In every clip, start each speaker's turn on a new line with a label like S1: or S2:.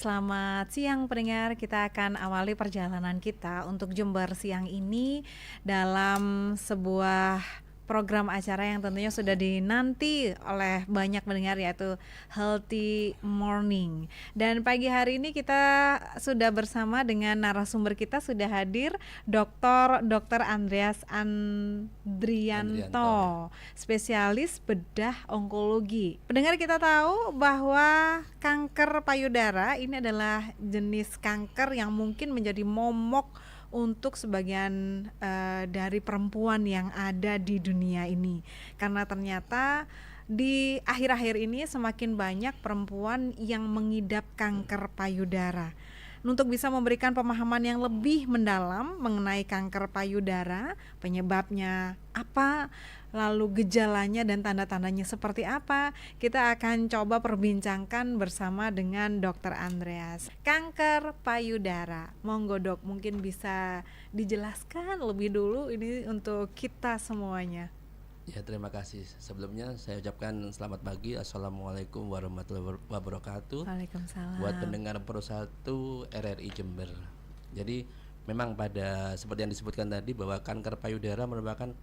S1: Selamat siang pendengar, kita akan awali perjalanan kita untuk Jember siang ini dalam sebuah program acara yang tentunya sudah dinanti oleh banyak pendengar, yaitu Healthy Morning. Dan pagi hari ini kita sudah bersama dengan narasumber, kita sudah hadir Dr. Andreas
S2: Andrianto ya.
S1: Andrianto, spesialis bedah onkologi. Pendengar, kita tahu bahwa kanker payudara ini adalah jenis kanker yang mungkin menjadi momok untuk sebagian dari perempuan yang ada di dunia ini, karena ternyata di akhir-akhir ini semakin banyak perempuan yang mengidap kanker payudara. Untuk bisa memberikan pemahaman yang lebih mendalam mengenai kanker payudara, penyebabnya apa, lalu gejalanya dan tanda-tandanya seperti apa, kita akan coba perbincangkan bersama dengan Dr. Andreas. Kanker payudara, monggo Dok, mungkin bisa dijelaskan lebih dulu ini untuk kita semuanya.
S2: Ya, terima kasih. Sebelumnya saya ucapkan selamat pagi. Assalamualaikum warahmatullahi wabarakatuh.
S1: Waalaikumsalam.
S2: Buat pendengar Pro 1 RRI Jember. Jadi memang pada seperti yang disebutkan tadi bahwa kanker payudara merupakan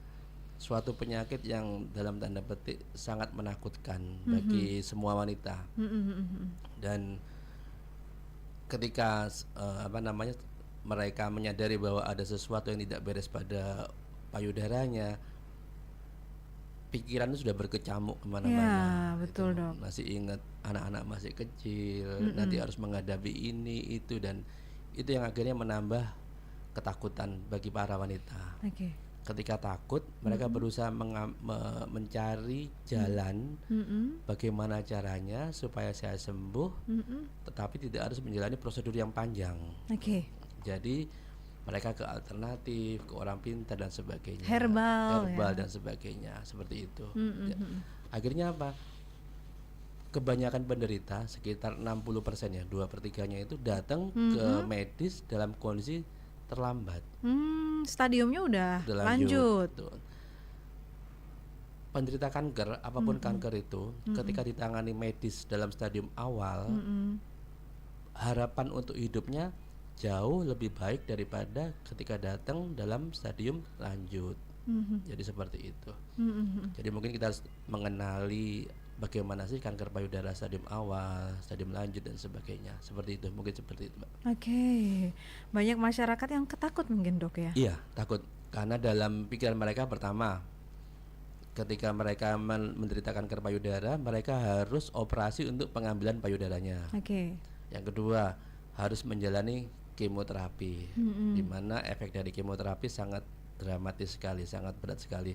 S2: suatu penyakit yang dalam tanda petik sangat menakutkan bagi semua wanita. Dan ketika mereka menyadari bahwa ada sesuatu yang tidak beres pada payudaranya, pikiran itu sudah berkecamuk
S1: Ya,
S2: kemana-mana.
S1: betul Dok.
S2: Masih ingat anak-anak masih kecil, nanti harus menghadapi ini itu, dan itu yang akhirnya menambah ketakutan bagi para wanita.
S1: Oke.
S2: Ketika takut, mereka berusaha mencari jalan bagaimana caranya supaya saya sembuh, tetapi tidak harus menjalani prosedur yang panjang.
S1: Oke.
S2: Jadi mereka ke alternatif, ke orang pintar dan sebagainya,
S1: Herbal ya.
S2: dan sebagainya, seperti itu. Ya. Akhirnya apa? Kebanyakan penderita, sekitar 60% ya, 2/3-nya itu datang ke medis dalam kondisi terlambat.
S1: Stadiumnya udah lanjut.
S2: Betul. Penderita kanker, apapun kanker itu, ketika ditangani medis dalam stadium awal, harapan untuk hidupnya jauh lebih baik daripada ketika datang dalam stadium lanjut. Jadi seperti itu. Jadi mungkin kita harus mengenali bagaimana sih kanker payudara stadium awal, stadium lanjut dan sebagainya. Seperti itu, mungkin seperti itu, Mbak.
S1: Oke. Banyak masyarakat yang ketakut mungkin Dok ya.
S2: Iya, takut karena dalam pikiran mereka, pertama, ketika mereka menderita kanker payudara, mereka harus operasi untuk pengambilan payudaranya.
S1: Oke.
S2: Yang kedua, harus menjalani kemoterapi, di mana efek dari kemoterapi sangat dramatis sekali, sangat berat sekali.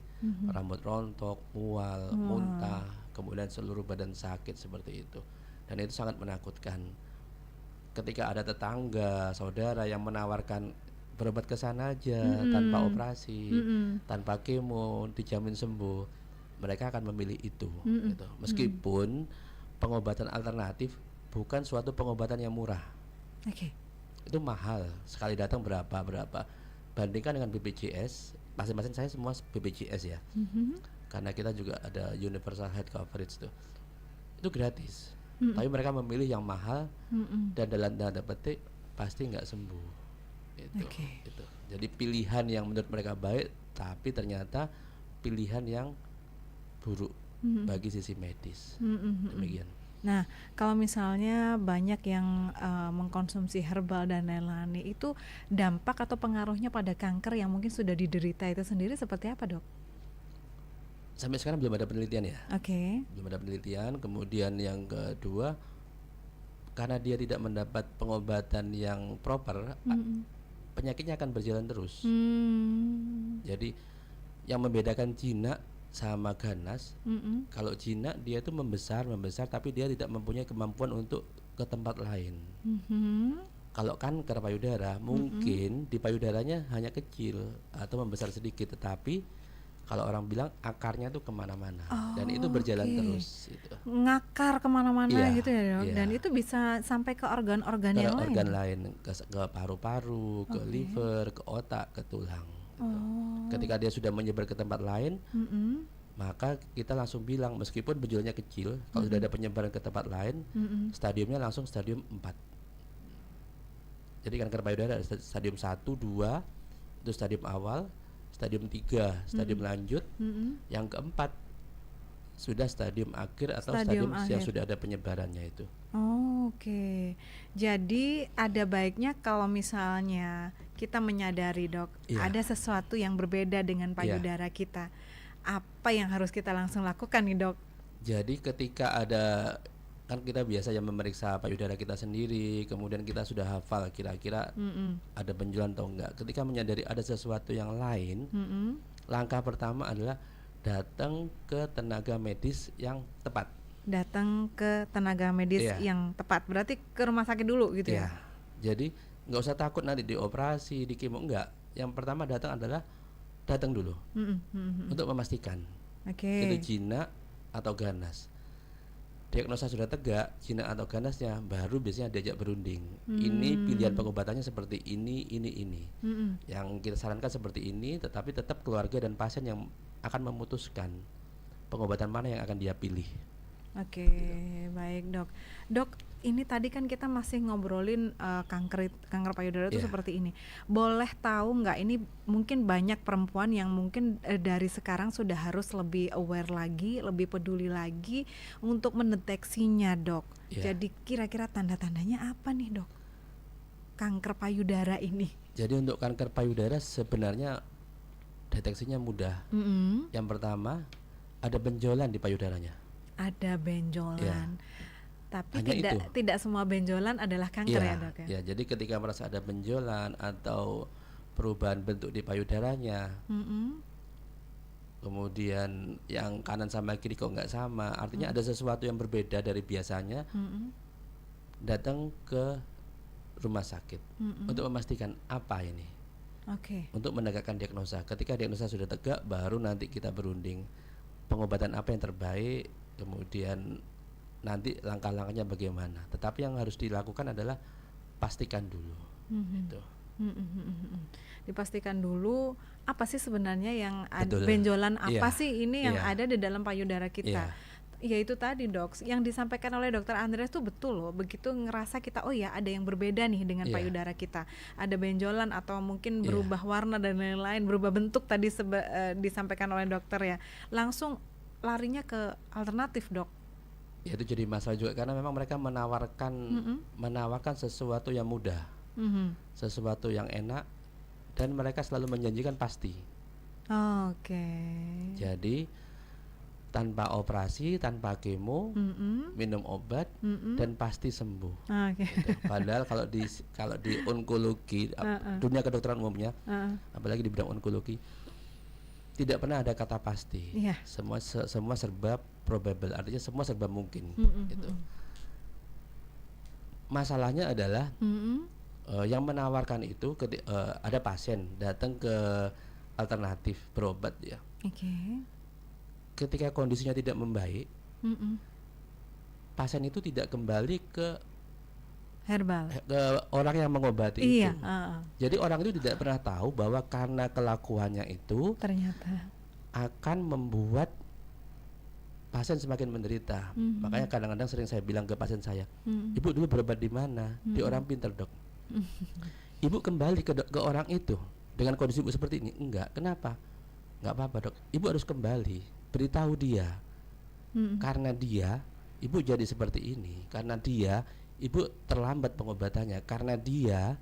S2: Rambut rontok, mual, muntah, kemudian seluruh badan sakit seperti itu. Dan itu sangat menakutkan. Ketika ada tetangga, saudara yang menawarkan berobat ke sana aja tanpa operasi, tanpa kemo, dijamin sembuh, mereka akan memilih itu. Gitu. Meskipun pengobatan alternatif bukan suatu pengobatan yang murah.
S1: Oke.
S2: Itu mahal, sekali datang berapa. Bandingkan dengan BPJS, masing-masing saya semua BPJS ya, karena kita juga ada universal health coverage tuh, itu gratis. Tapi mereka memilih yang mahal, dan dalam tanda petik pasti nggak sembuh. Itu. Jadi pilihan yang menurut mereka baik, tapi ternyata pilihan yang buruk bagi sisi medis. Demikian.
S1: Nah, kalau misalnya banyak yang mengkonsumsi herbal dan lain-lain, itu dampak atau pengaruhnya pada kanker yang mungkin sudah diderita itu sendiri seperti apa, Dok?
S2: Sampai sekarang belum ada penelitian ya.
S1: Oke.
S2: Belum ada penelitian. Kemudian yang kedua, karena dia tidak mendapat pengobatan yang proper, penyakitnya akan berjalan terus. Jadi yang membedakan jinak sama ganas, kalau jinak dia itu membesar tapi dia tidak mempunyai kemampuan untuk ke tempat lain. Kalau kanker payudara mungkin di payudaranya hanya kecil atau membesar sedikit, tetapi kalau orang bilang akarnya tuh kemana-mana, dan itu berjalan terus. Itu
S1: ngakar kemana-mana gitu ya Dok.
S2: Iya.
S1: Dan itu bisa sampai ke organ-organ yang lain.
S2: Organ lain, ke paru-paru, ke liver, ke otak, ke tulang. Gitu. Ketika dia sudah menyebar ke tempat lain, maka kita langsung bilang, meskipun benjolannya kecil, kalau sudah ada penyebaran ke tempat lain, stadiumnya langsung stadium 4. Jadi kanker payudara ada stadium 1, 2, itu stadium awal, stadium 3 stadium lanjut, yang keempat sudah stadium akhir atau stadium yang sudah ada penyebarannya itu.
S1: Oke. Jadi ada baiknya kalau misalnya kita menyadari, Dok, ada sesuatu yang berbeda dengan payudara kita. Apa yang harus kita langsung lakukan nih, Dok?
S2: Jadi ketika ada, kan kita biasa yang memeriksa payudara kita sendiri, kemudian kita sudah hafal kira-kira ada benjolan atau enggak. Ketika menyadari ada sesuatu yang lain, langkah pertama adalah datang ke tenaga medis yang tepat.
S1: Datang ke tenaga medis yang tepat, berarti ke rumah sakit dulu gitu ya?
S2: Jadi nggak usah takut nanti dioperasi, di kemo, enggak. Yang pertama datang dulu untuk memastikan itu jinak atau ganas. Diagnosa sudah tegak, jinak atau ganasnya, baru biasanya diajak berunding. Ini pilihan pengobatannya seperti ini. Yang kita sarankan seperti ini, tetapi tetap keluarga dan pasien yang akan memutuskan pengobatan mana yang akan dia pilih.
S1: Oke, baik, Dok. Dok, ini tadi kan kita masih ngobrolin kanker payudara itu seperti ini. Boleh tahu nggak, ini mungkin banyak perempuan yang mungkin dari sekarang sudah harus lebih aware lagi, lebih peduli lagi untuk mendeteksinya, Dok. Jadi kira-kira tanda-tandanya apa nih, Dok? Kanker payudara ini.
S2: Jadi untuk kanker payudara sebenarnya deteksinya mudah. Yang pertama, ada benjolan di payudaranya.
S1: Ada benjolan. Tapi tidak semua benjolan adalah kanker ya, Dok ya?
S2: Jadi ketika merasa ada benjolan atau perubahan bentuk di payudaranya, kemudian yang kanan sama kiri kok nggak sama, artinya ada sesuatu yang berbeda dari biasanya, datang ke rumah sakit untuk memastikan apa ini. Untuk menegakkan diagnosa. Ketika diagnosa sudah tegak, baru nanti kita berunding pengobatan apa yang terbaik, kemudian nanti langkah-langkahnya bagaimana. Tetapi yang harus dilakukan adalah pastikan dulu. Gitu.
S1: Dipastikan dulu apa sih sebenarnya yang benjolan apa sih ini yang ada di dalam payudara kita. Ya itu tadi, Dok, yang disampaikan oleh Dokter Andreas tuh betul loh. Begitu ngerasa kita, oh ya ada yang berbeda nih dengan payudara kita, ada benjolan atau mungkin berubah warna dan lain-lain, berubah bentuk tadi disampaikan oleh dokter ya, langsung larinya ke alternatif, Dok.
S2: Ya itu jadi masalah juga karena memang mereka menawarkan sesuatu yang mudah, sesuatu yang enak, dan mereka selalu menjanjikan pasti. Jadi tanpa operasi, tanpa kemo, minum obat, dan pasti sembuh. Gitu. Padahal kalau di onkologi, dunia kedokteran umumnya, apalagi di bidang onkologi, tidak pernah ada kata pasti. Semua serba probable, artinya semua serba mungkin. Gitu. Masalahnya adalah yang menawarkan itu ada pasien datang ke alternatif berobat ya. Ketika kondisinya tidak membaik, pasien itu tidak kembali ke
S1: herbal,
S2: ke orang yang mengobati itu. Jadi orang itu tidak pernah tahu bahwa karena kelakuannya itu
S1: ternyata
S2: akan membuat pasien semakin menderita. Makanya kadang-kadang sering saya bilang ke pasien saya, ibu dulu berobat di mana? Di orang pintar, Dok. Ibu kembali ke orang itu dengan kondisi ibu seperti ini? Enggak. Kenapa? Enggak apa-apa, Dok. Ibu harus kembali, beritahu dia, karena dia ibu jadi seperti ini, karena dia ibu terlambat pengobatannya, karena dia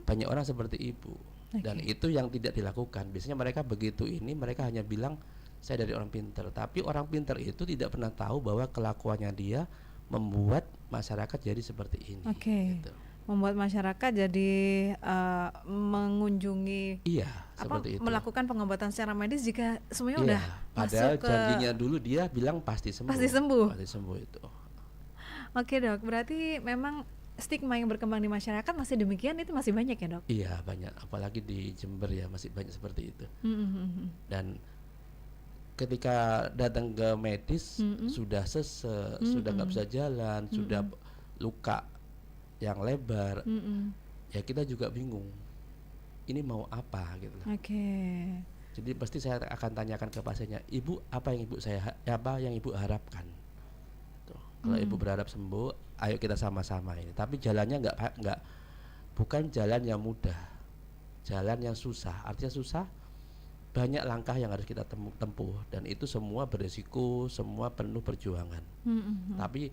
S2: banyak orang seperti ibu. Dan itu yang tidak dilakukan. Biasanya mereka begitu ini, mereka hanya bilang saya dari orang pintar, tapi orang pintar itu tidak pernah tahu bahwa kelakuannya dia membuat masyarakat jadi seperti ini. Gitu.
S1: Membuat masyarakat jadi mengunjungi,
S2: seperti itu.
S1: Melakukan pengobatan secara medis jika semuanya udah
S2: padahal
S1: masuk ke
S2: janjinya dulu dia bilang pasti sembuh.
S1: Pasti sembuh itu. Oke, Dok, berarti memang stigma yang berkembang di masyarakat masih demikian, itu masih banyak ya, Dok?
S2: Iya, banyak, apalagi di Jember ya masih banyak seperti itu. Dan ketika datang ke medis sudah sudah nggak bisa jalan, sudah luka yang lebar, ya kita juga bingung ini mau apa gitu. Jadi pasti saya akan tanyakan ke pasiennya, ibu apa yang ibu harapkan. Tuh, kalau ibu berharap sembuh, ayo kita sama-sama ini. Tapi jalannya bukan jalan yang mudah, jalan yang susah. Artinya susah, banyak langkah yang harus kita tempuh, dan itu semua beresiko, semua penuh perjuangan. Tapi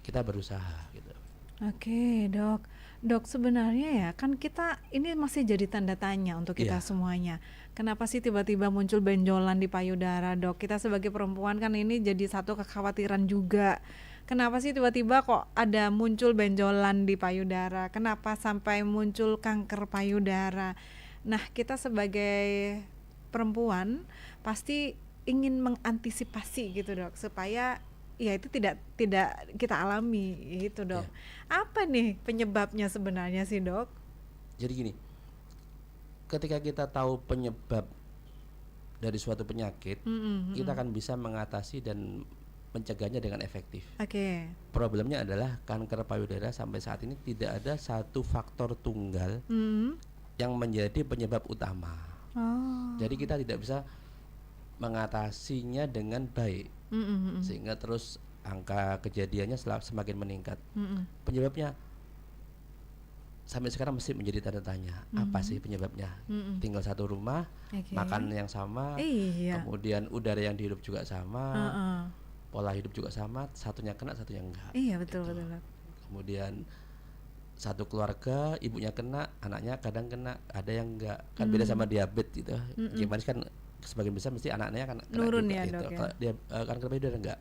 S2: kita berusaha gitu.
S1: Oke, Dok. Dok, sebenarnya ya kan kita ini masih jadi tanda tanya untuk kita semuanya. Kenapa sih tiba-tiba muncul benjolan di payudara, Dok? Kita sebagai perempuan kan ini jadi satu kekhawatiran juga. Kenapa sih tiba-tiba kok ada muncul benjolan di payudara? Kenapa sampai muncul kanker payudara? Nah, kita sebagai perempuan pasti ingin mengantisipasi gitu, Dok, supaya ya itu tidak kita alami gitu, Dok. Apa nih penyebabnya sebenarnya sih, Dok?
S2: Jadi gini, ketika kita tahu penyebab dari suatu penyakit, kita akan bisa mengatasi dan mencegahnya dengan efektif. Problemnya adalah kanker payudara sampai saat ini tidak ada satu faktor tunggal yang menjadi penyebab utama. Jadi kita tidak bisa mengatasinya dengan baik, sehingga terus angka kejadiannya semakin meningkat. Penyebabnya sampai sekarang masih menjadi tanda tanya. Apa sih penyebabnya? Tinggal satu rumah, makan yang sama, kemudian udara yang dihirup juga sama, pola hidup juga sama, satunya kena satunya enggak.
S1: Betul.
S2: Kemudian satu keluarga, ibunya kena, anaknya kadang kena, ada yang enggak. Kan beda sama diabetes gitu. Gimana kan sebagian besar mesti anaknya kan kena
S1: nurun
S2: juga
S1: ya,
S2: gitu.
S1: Dok, ya?
S2: Kalau dia kanker payudara enggak.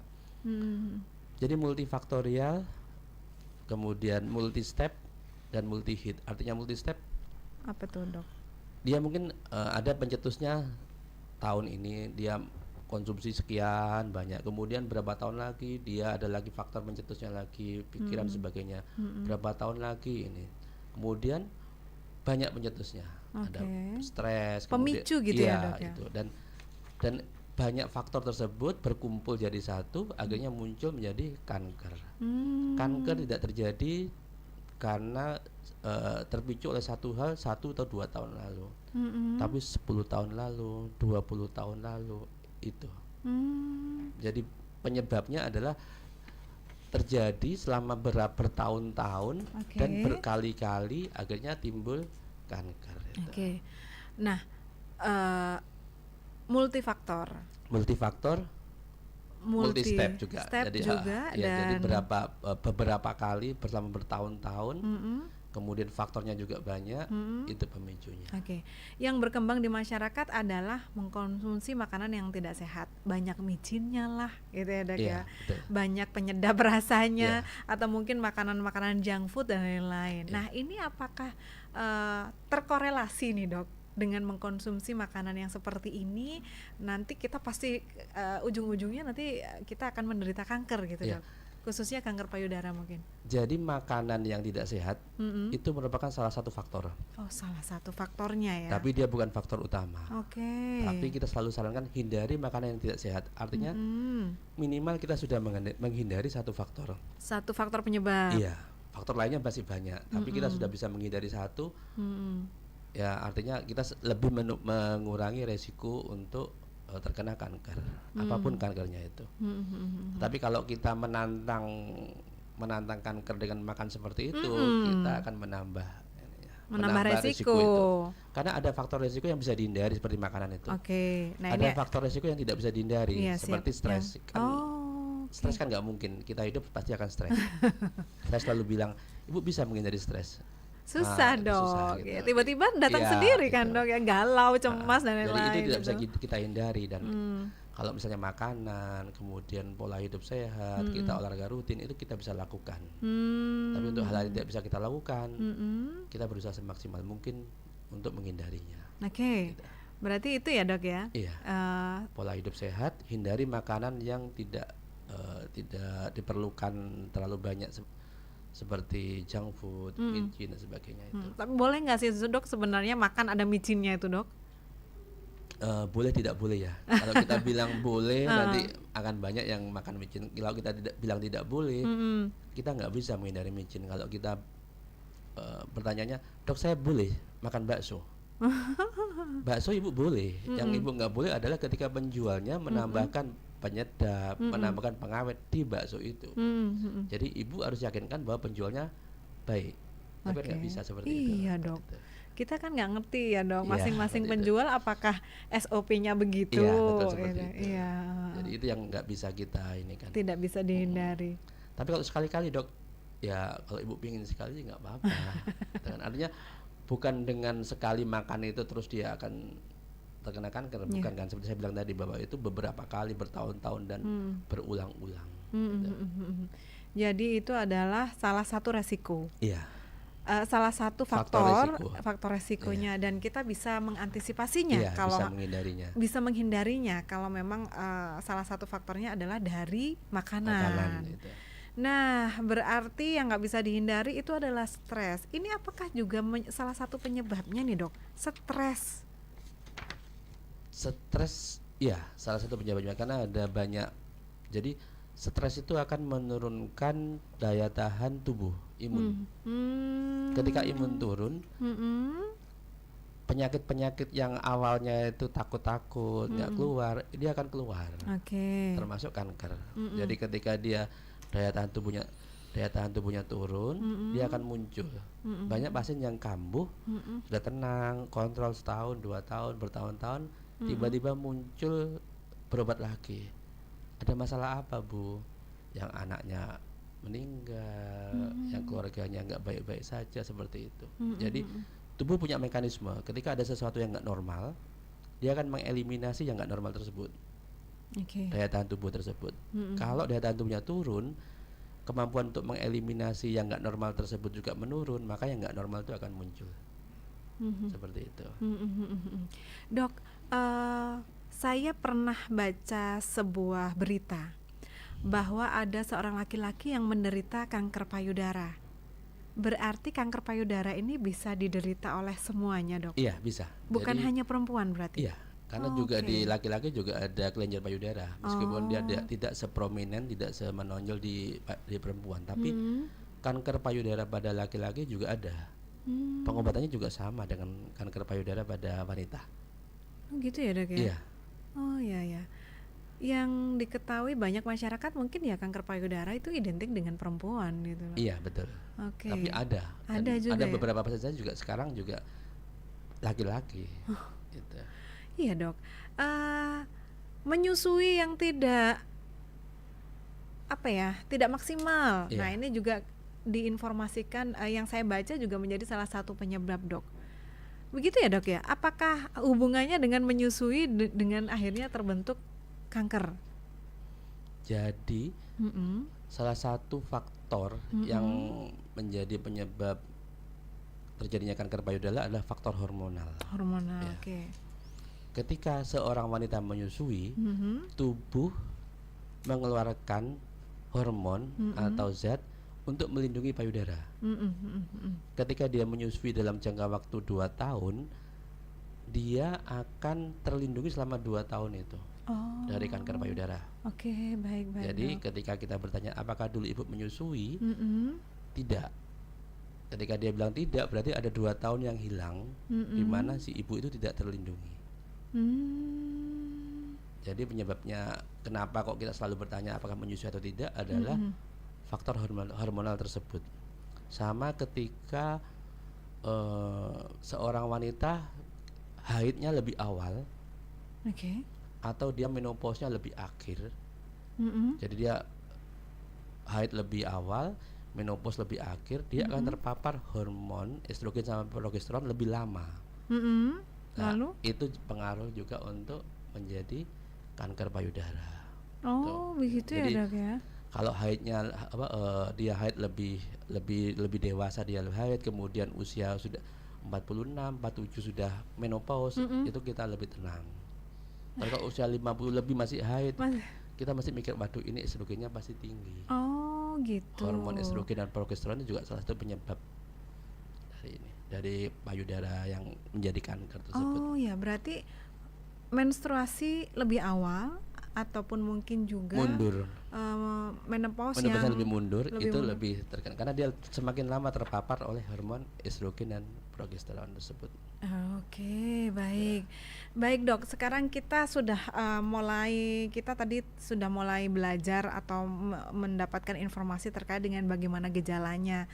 S2: Jadi multifaktorial, kemudian multi step dan multi hit. Artinya multi step
S1: apa tuh, Dok?
S2: Dia mungkin ada pencetusnya tahun ini dia konsumsi sekian banyak, kemudian berapa tahun lagi dia ada lagi faktor pencetusnya lagi, pikiran sebagainya, berapa tahun lagi ini, kemudian banyak pencetusnya, ada stres,
S1: pemicu gitu ya, Dok, ya?
S2: Itu. Dan banyak faktor tersebut berkumpul jadi satu, akhirnya muncul menjadi kanker. Kanker tidak terjadi karena terpicu oleh satu hal 1 atau 2 tahun lalu, tapi 10 tahun lalu, 20 tahun lalu itu. Jadi penyebabnya adalah terjadi selama bertahun-tahun dan berkali-kali, akhirnya timbul kanker.
S1: Nah, multifaktor, multi step juga. Jadi jadi beberapa kali selama bertahun-tahun. Kemudian faktornya juga banyak, itu pemicunya. Yang berkembang di masyarakat adalah mengkonsumsi makanan yang tidak sehat, banyak micinnya lah, gitu ya, Dok, ya. Banyak penyedap rasanya, atau mungkin makanan-makanan junk food dan lain-lain. Nah, ini apakah terkorelasi nih, Dok, dengan mengkonsumsi makanan yang seperti ini? Nanti kita pasti ujung-ujungnya nanti kita akan menderita kanker gitu, Dok. Khususnya kanker payudara mungkin.
S2: Jadi makanan yang tidak sehat itu merupakan salah satu faktor.
S1: Salah satu faktornya ya.
S2: Tapi dia bukan faktor utama. Tapi kita selalu sarankan hindari makanan yang tidak sehat. Artinya minimal kita sudah menghindari satu faktor.
S1: Satu faktor penyebab.
S2: Iya, faktor lainnya masih banyak. Tapi kita sudah bisa menghindari satu. Ya, artinya kita lebih mengurangi resiko untuk terkena kanker, apapun kankernya itu. Tapi kalau kita menantang kanker dengan makan seperti itu, kita akan menambah resiko itu. Karena ada faktor resiko yang bisa dihindari seperti makanan itu.
S1: Nah,
S2: ada faktor resiko yang tidak bisa dihindari, seperti stres. Stres kan nggak mungkin, kita hidup pasti akan stres. Saya selalu bilang, ibu bisa menghindari stres.
S1: Susah, Dok. Gitu. Tiba-tiba datang sendiri kan, Dok, ya, galau, cemas dan lain-lain.
S2: Jadi itu tidak bisa kita hindari. Dan kalau misalnya makanan, kemudian pola hidup sehat, kita olahraga rutin, itu kita bisa lakukan. Tapi untuk hal yang tidak bisa kita lakukan, kita berusaha semaksimal mungkin untuk menghindarinya. Gitu.
S1: Berarti itu ya, Dok, ya?
S2: Iya. Pola hidup sehat, hindari makanan yang tidak diperlukan terlalu banyak, seperti junk food, micin dan sebagainya itu.
S1: Tapi boleh nggak sih, Dok, sebenarnya makan ada micinnya itu, Dok?
S2: Boleh tidak boleh ya. Kalau kita bilang boleh, nanti akan banyak yang makan micin. Kalau kita bilang tidak boleh, kita nggak bisa menghindari micin. Kalau kita pertanyaannya, Dok, saya boleh makan bakso? Bakso ibu boleh. Yang ibu nggak boleh adalah ketika penjualnya menambahkan penyedap, menambahkan pengawet di bakso itu. Jadi ibu harus yakinkan bahwa penjualnya baik. Tapi
S1: Oke.
S2: nggak bisa seperti itu.
S1: Iya dok.
S2: Gitu.
S1: Kita kan nggak ngerti ya dok,
S2: Iya,
S1: masing-masing
S2: seperti itu.
S1: penjual apakah SOP-nya begitu?
S2: Iya, betul seperti
S1: Gitu.
S2: itu.
S1: Iya,
S2: Jadi itu yang nggak bisa kita ini kan.
S1: tidak bisa dihindari.
S2: Tapi kalau sekali-kali dok, ya kalau ibu pingin sekali nggak apa-apa. Dengan artinya bukan dengan sekali makan itu terus dia akan terkena kanker, bukan kan, seperti saya bilang tadi bahwa itu beberapa kali bertahun-tahun dan berulang-ulang. Gitu.
S1: Jadi itu adalah salah satu resiko.
S2: Iya.
S1: Salah satu
S2: Faktor
S1: faktor
S2: resiko.
S1: resikonya dan kita bisa mengantisipasinya
S2: Iya,
S1: kalau
S2: bisa menghindarinya.
S1: kalau memang salah satu faktornya adalah dari makanan.
S2: Gitu.
S1: Nah, berarti yang nggak bisa dihindari itu adalah stres. Ini apakah juga salah satu penyebabnya nih dok? Stres.
S2: Stres, ya salah satu penyebabnya karena ada banyak. Jadi stres itu akan menurunkan daya tahan tubuh, imun. Ketika imun turun, penyakit-penyakit yang awalnya itu takut-takut nggak keluar, dia akan keluar. Termasuk kanker. Jadi ketika dia daya tahan tubuhnya turun, dia akan muncul. Banyak pasien yang kambuh, sudah tenang, kontrol setahun, 2 tahun, bertahun-tahun, tiba-tiba muncul berobat lagi. Ada masalah apa bu? Yang anaknya meninggal, yang keluarganya nggak baik-baik saja, seperti itu. Jadi tubuh punya mekanisme, ketika ada sesuatu yang nggak normal, dia akan mengeliminasi yang nggak normal tersebut. Daya tahan tubuh tersebut. Kalau daya tahan tubuhnya turun, kemampuan untuk mengeliminasi yang nggak normal tersebut juga menurun, maka yang nggak normal itu akan muncul. Seperti itu.
S1: Dok, saya pernah baca sebuah berita bahwa ada seorang laki-laki yang menderita kanker payudara. Berarti kanker payudara ini bisa diderita oleh semuanya dok?
S2: Iya, bisa.
S1: Bukan
S2: Jadi,
S1: hanya perempuan berarti?
S2: Iya, karena juga di laki-laki juga ada kelenjar payudara, meskipun dia tidak seprominent, tidak semenonjol di perempuan, tapi kanker payudara pada laki-laki juga ada. Pengobatannya juga sama dengan kanker payudara pada wanita.
S1: Oh gitu ya dok ya?
S2: Iya.
S1: Oh iya ya. Yang diketahui banyak masyarakat mungkin ya kanker payudara itu identik dengan perempuan gitu loh.
S2: Iya betul. Tapi ada
S1: juga
S2: ada
S1: ya?
S2: beberapa pasien saya juga sekarang juga laki-laki. Gitu.
S1: Iya dok. Menyusui yang tidak tidak maksimal.
S2: Iya.
S1: Nah ini juga diinformasikan, yang saya baca juga menjadi salah satu penyebab dok. Begitu ya dok ya? Apakah hubungannya dengan menyusui dengan akhirnya terbentuk kanker?
S2: Jadi salah satu faktor yang menjadi penyebab terjadinya kanker payudara adalah faktor hormonal.
S1: Hormonal,
S2: Ya.
S1: oke.
S2: Ketika seorang wanita menyusui, tubuh mengeluarkan hormon atau zat untuk melindungi payudara. Ketika dia menyusui dalam jangka waktu 2 tahun, dia akan terlindungi selama 2 tahun itu dari kanker payudara.
S1: Oke, baik.
S2: Jadi ketika kita bertanya apakah dulu ibu menyusui, tidak. Ketika dia bilang tidak, berarti ada 2 tahun yang hilang, di mana si ibu itu tidak terlindungi. Jadi penyebabnya kenapa kok kita selalu bertanya apakah menyusui atau tidak adalah faktor hormonal tersebut. Sama ketika seorang wanita haidnya lebih awal, atau dia menopausnya lebih akhir. Jadi dia haid lebih awal, menopause lebih akhir, dia akan terpapar hormon estrogen sama progesteron lebih lama. Nah,
S1: lalu
S2: itu pengaruh juga untuk menjadi kanker payudara.
S1: Begitu ya
S2: Jadi,
S1: dok ya?
S2: kalau haidnya dia haid lebih dewasa, dia haid, kemudian usia sudah 46, 47 sudah menopause, itu kita lebih tenang. Kalau usia 50 lebih masih haid, kita masih mikir waduh ini estrogennya pasti tinggi.
S1: Gitu.
S2: Hormon estrogen dan progesteron itu juga salah satu penyebab dari payudara yang menjadi kanker tersebut.
S1: Ya berarti menstruasi lebih awal ataupun mungkin juga
S2: mundur.
S1: menopause
S2: Menopause lebih mundur, lebih terkena karena dia semakin lama terpapar oleh hormon estrogen dan progesteron tersebut.
S1: Oke, baik. Baik dok, sekarang kita sudah kita tadi sudah mulai belajar atau mendapatkan informasi terkait dengan bagaimana gejalanya.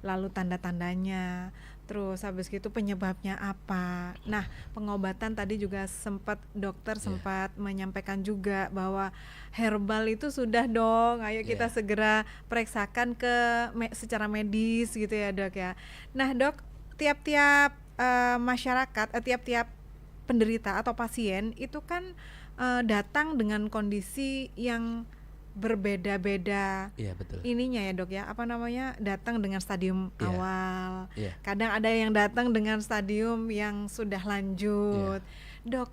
S1: lalu tanda-tandanya, terus habis gitu penyebabnya apa. Nah, pengobatan tadi juga dokter sempat menyampaikan juga bahwa herbal itu sudah dong, ayo kita segera periksakan secara medis gitu ya dok ya. Nah dok, tiap-tiap masyarakat, tiap-tiap penderita atau pasien itu kan datang dengan kondisi yang berbeda-beda.
S2: Iya betul.
S1: Ininya ya dok ya, apa namanya, datang dengan stadium awal. Kadang ada yang datang dengan stadium yang sudah lanjut. Dok,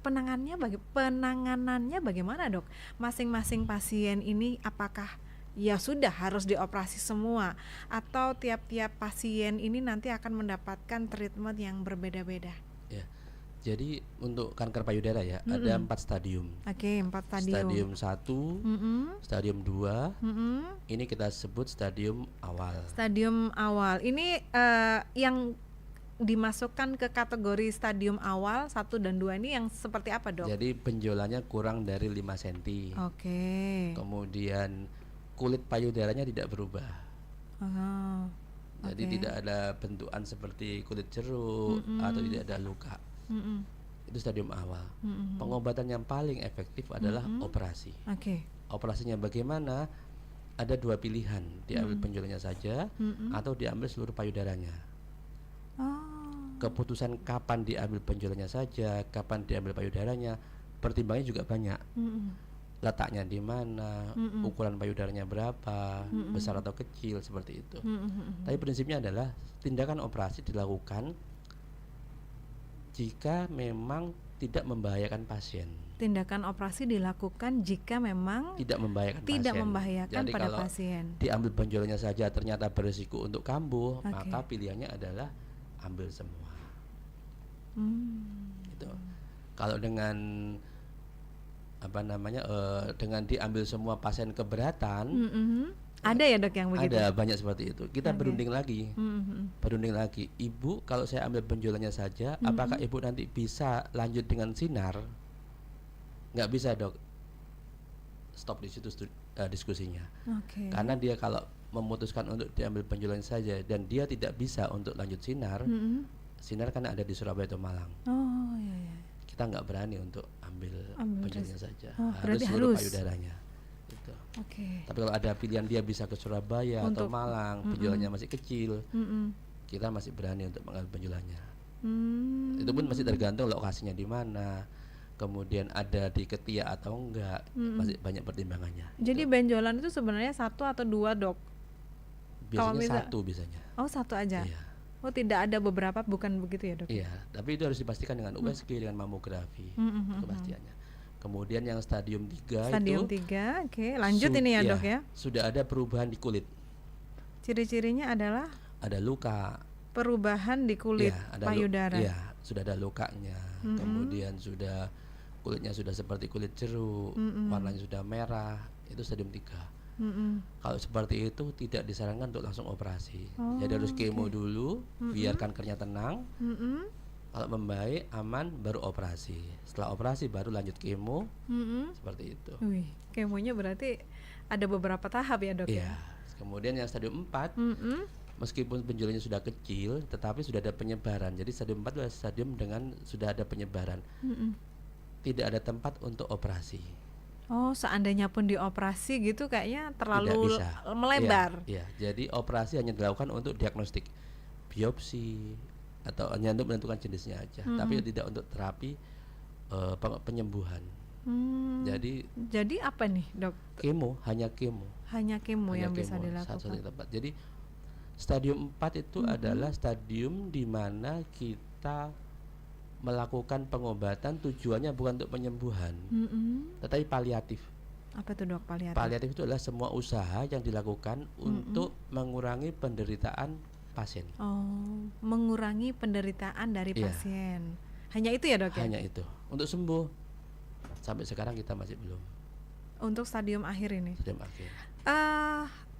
S1: penanganannya bagaimana dok? Masing-masing pasien ini apakah ya sudah harus dioperasi semua, atau tiap-tiap pasien ini nanti akan mendapatkan treatment yang berbeda-beda?
S2: Ya. Jadi untuk kanker payudara ya ada 4 stadium.
S1: Oke, 4 stadium.
S2: Stadium 1, stadium 2, ini kita sebut stadium awal.
S1: Stadium awal, ini yang dimasukkan ke kategori stadium awal 1 dan 2 ini yang seperti apa dok?
S2: Jadi benjolannya kurang dari 5 cm.
S1: Oke.
S2: Kemudian kulit payudaranya tidak berubah. Jadi tidak ada bentukan seperti kulit jeruk atau tidak ada luka. Itu stadium awal. Pengobatan yang paling efektif adalah operasi. Operasinya bagaimana? Ada 2 pilihan, diambil benjolannya saja atau diambil seluruh payudaranya. Keputusan kapan diambil benjolannya saja, kapan diambil payudaranya, pertimbangannya juga banyak. Letaknya di mana, ukuran payudaranya berapa, besar atau kecil, seperti itu. Tapi prinsipnya adalah tindakan operasi dilakukan jika memang tidak membahayakan pasien.
S1: Tindakan operasi dilakukan jika memang
S2: tidak membahayakan
S1: Jadi pada pasien.
S2: Diambil benjolannya saja ternyata berisiko untuk kambuh, maka pilihannya adalah ambil semua. Gitu. Kalau dengan dengan diambil semua pasien keberatan,
S1: ada ya dok yang begitu?
S2: Ada banyak seperti itu. Kita berunding lagi. Ibu, kalau saya ambil benjolannya saja, apakah ibu nanti bisa lanjut dengan sinar? Nggak bisa dok. Stop di situ diskusinya. Karena dia kalau memutuskan untuk diambil benjolannya saja dan dia tidak bisa untuk lanjut sinar, sinar kan ada di Surabaya atau Malang. Kita nggak berani untuk ambil benjolannya saja. Harus seluruh payudaranya. Gitu. Tapi kalau ada pilihan dia bisa ke Surabaya atau Malang, benjolannya masih kecil, kita masih berani untuk mengambil benjolannya. Itu pun masih tergantung lokasinya di mana, kemudian ada di ketiak atau enggak, masih banyak pertimbangannya.
S1: Jadi benjolan itu sebenarnya 1 atau 2 dok?
S2: Biasanya 1 biasanya.
S1: Oh 1 aja?
S2: Iya.
S1: Oh tidak ada beberapa, bukan begitu ya dok?
S2: Iya, tapi itu harus dipastikan dengan USG, dengan mamografi, kepastiannya. Kemudian yang stadium 3
S1: stadium
S2: itu
S1: 3, lanjut ini ya dok ya.
S2: Sudah ada perubahan di kulit.
S1: Ciri-cirinya adalah?
S2: Ada luka.
S1: Perubahan di kulit payudara.
S2: Iya, sudah ada lukanya. Kemudian sudah kulitnya sudah seperti kulit jeruk, warnanya sudah merah, itu stadium 3. Kalau seperti itu tidak disarankan untuk langsung operasi. Jadi harus kemo dulu, biar kankernya tenang. Kalau membaik, aman, baru operasi. Setelah operasi baru lanjut kemo, seperti itu.
S1: Kemonya berarti ada beberapa tahap ya dok?
S2: Iya. Kemudian yang stadium 4, meskipun benjolannya sudah kecil, tetapi sudah ada penyebaran. Jadi stadium 4 adalah stadium dengan sudah ada penyebaran. Tidak ada tempat untuk operasi.
S1: Oh, seandainya pun dioperasi gitu kayaknya terlalu melebar.
S2: Iya. Jadi operasi hanya dilakukan untuk diagnostik, biopsi, atau hanya untuk menentukan jenisnya aja, tapi tidak untuk terapi penyembuhan. Jadi
S1: apa nih dok?
S2: Hanya kemo
S1: yang bisa dilakukan.
S2: Satu tempat. Jadi stadium 4 itu adalah stadium di mana kita melakukan pengobatan tujuannya bukan untuk penyembuhan, tetapi paliatif.
S1: Apa itu dok paliatif?
S2: Paliatif itu adalah semua usaha yang dilakukan untuk mengurangi penderitaan pasien.
S1: Oh, mengurangi penderitaan dari pasien. Hanya itu ya dok?
S2: Hanya itu. Untuk sembuh sampai sekarang kita masih belum.
S1: Untuk stadium akhir ini.
S2: Stadium akhir.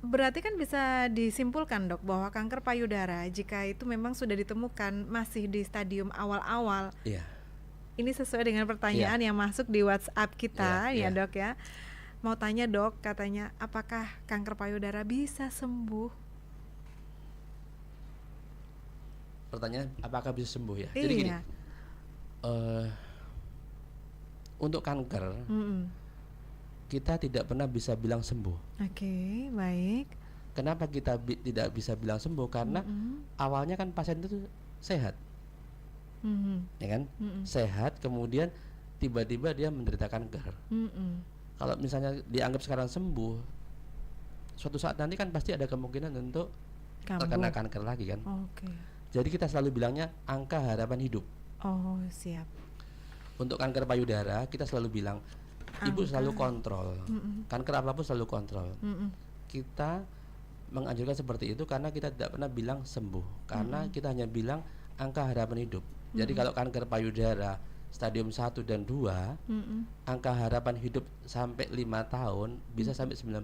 S1: Berarti kan bisa disimpulkan dok bahwa kanker payudara jika itu memang sudah ditemukan masih di stadium awal-awal.
S2: Iya.
S1: Ini sesuai dengan pertanyaan yang masuk di WhatsApp kita ya dok ya. Mau tanya dok, katanya apakah kanker payudara bisa sembuh?
S2: pertanyaan apakah bisa sembuh ya? Jadi gini,
S1: Iya.
S2: eh, untuk kanker kita tidak pernah bisa bilang sembuh.
S1: Oke, baik.
S2: Kenapa kita tidak bisa bilang sembuh? Karena awalnya kan pasien itu sehat, ya kan? Sehat, kemudian tiba-tiba dia menderita kanker. Kalau misalnya dianggap sekarang sembuh, suatu saat nanti kan pasti ada kemungkinan untuk terkena
S1: Kambuh.
S2: kanker lagi kan.
S1: Oke.
S2: Jadi kita selalu bilangnya angka harapan hidup.
S1: Oh, siap.
S2: Untuk kanker payudara kita selalu bilang ibu selalu kontrol. Kanker apapun selalu kontrol. Kita menganjurkan seperti itu karena kita tidak pernah bilang sembuh, karena kita hanya bilang angka harapan hidup. Jadi kalau kanker payudara stadium 1 dan 2, angka harapan hidup sampai 5 tahun bisa sampai 90%.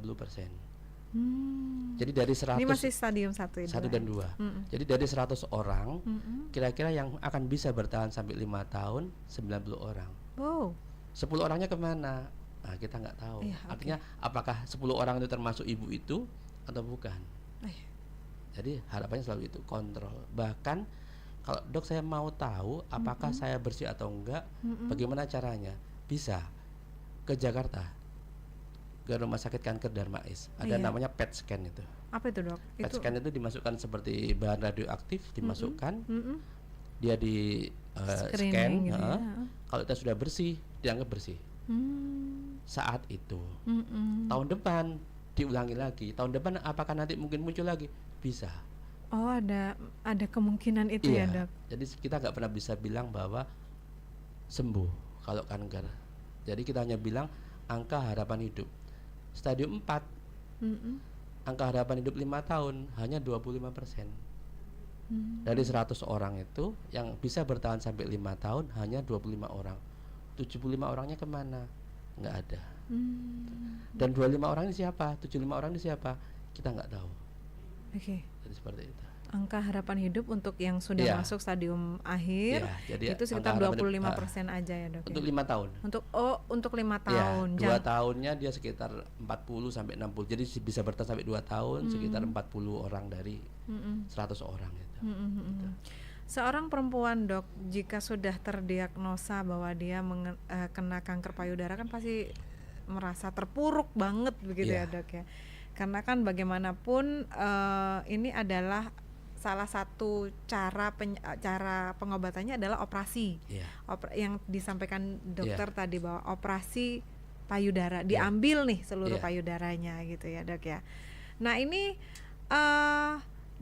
S2: Jadi dari 100,
S1: Ini masih stadium 1
S2: dan 2. Jadi dari 100 orang, kira-kira yang akan bisa bertahan sampai 5 tahun 90 orang.
S1: Wow.
S2: 10 orangnya kemana? Nah, kita nggak tahu.
S1: Iya,
S2: Artinya apakah 10 orang itu termasuk ibu itu atau bukan? Jadi harapannya selalu itu, kontrol. Bahkan kalau dok saya mau tahu apakah saya bersih atau enggak, bagaimana caranya? Bisa ke Jakarta, ke Rumah Sakit Kanker Darmais. Ada namanya PET scan itu.
S1: Apa itu, Dok?
S2: PET scan itu dimasukkan seperti bahan radioaktif, dimasukkan, dia di scan.
S1: Gitu ya.
S2: Kalau kita sudah bersih, dianggap bersih. Saat itu. Tahun depan diulangi lagi. Tahun depan apakah nanti mungkin muncul lagi? Bisa.
S1: Oh, ada kemungkinan itu ya, Dok.
S2: Jadi kita nggak pernah bisa bilang bahwa sembuh kalau kanker. Jadi kita hanya bilang angka harapan hidup. Stadium 4, angka harapan hidup 5 tahun hanya 25%. Dari 100 orang itu yang bisa bertahan sampai 5 tahun hanya 25 orang. 75 orangnya kemana? Nggak ada. Dan 25 orang ini siapa? 75 orang ini siapa? Kita nggak tahu.
S1: Oke.
S2: Jadi seperti itu.
S1: Angka harapan hidup untuk yang sudah masuk stadium akhir
S2: jadi
S1: itu sekitar 25% aja ya, Dok.
S2: Untuk
S1: ya?
S2: 5 tahun.
S1: Untuk 5 tahun.
S2: 2 tahunnya dia sekitar 40 sampai 60. Jadi bisa bertahan sampai 2 tahun sekitar 40 orang dari 100 orang itu. Gitu.
S1: Seorang perempuan, Dok, jika sudah terdiagnosa bahwa dia kena kanker payudara kan pasti merasa terpuruk banget begitu ya, Dok ya. Karena kan bagaimanapun ini adalah salah satu cara pengobatannya adalah operasi. Yang disampaikan dokter tadi bahwa operasi payudara, diambil nih seluruh payudaranya gitu ya, Dok ya. Nah, ini